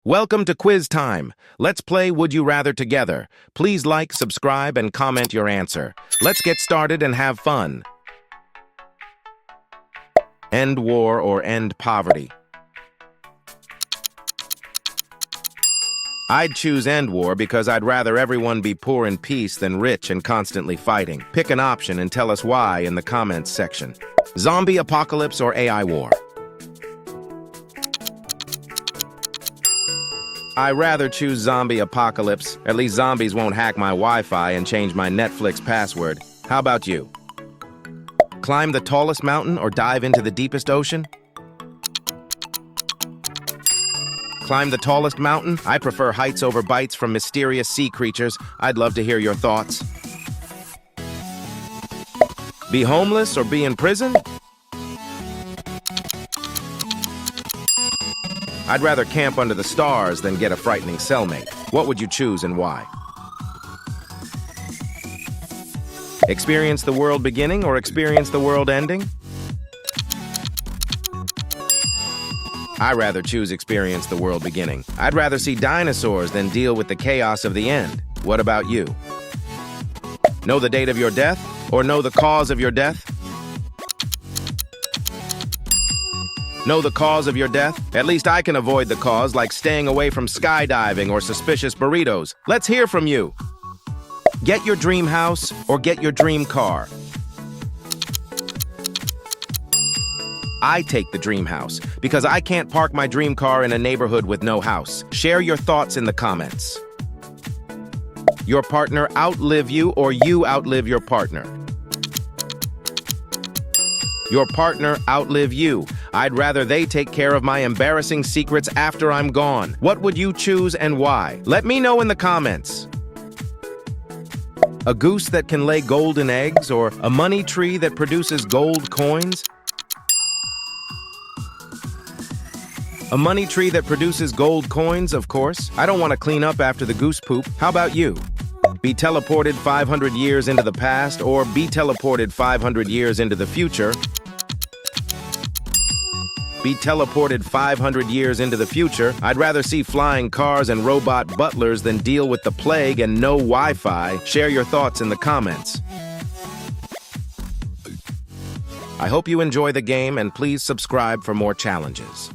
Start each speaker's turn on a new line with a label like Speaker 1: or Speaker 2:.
Speaker 1: Welcome to Quiz Time. Let's play Would You Rather together. Please like, subscribe, and comment your answer. Let's get started and have fun. End war or end poverty? I'd choose end war because I'd rather everyone be poor in peace than rich and constantly fighting. Pick an option and tell us why in the comments section. Zombie apocalypse or AI war? I'd rather choose zombie apocalypse. At least zombies won't hack my Wi-Fi and change my Netflix password. How about you? Climb the tallest mountain or dive into the deepest ocean? Climb the tallest mountain? I prefer heights over bites from mysterious sea creatures. I'd love to hear your thoughts. Be homeless or be in prison? I'd rather camp under the stars than get a frightening cellmate. What would you choose and why? Experience the world beginning or experience the world ending? I'd rather choose experience the world beginning. I'd rather see dinosaurs than deal with the chaos of the end. What about you? Know the date of your death or know the cause of your death? Know the cause of your death? At least I can avoid the cause, like staying away from skydiving or suspicious burritos. Let's hear from you. Get your dream house or get your dream car? I take the dream house because I can't park my dream car in a neighborhood with no house. Share your thoughts in the comments. Your partner outlive you or you outlive your partner? Your partner outlive you. I'd rather they take care of my embarrassing secrets after I'm gone. What would you choose and why? Let me know in the comments. A goose that can lay golden eggs or a money tree that produces gold coins? A money tree that produces gold coins, of course. I don't want to clean up after the goose poop. How about you? Be teleported 500 years into the past or be teleported 500 years into the future? Be teleported 500 years into the future. I'd rather see flying cars and robot butlers than deal with the plague and no Wi-Fi. Share your thoughts in the comments. I hope you enjoy the game and please subscribe for more challenges.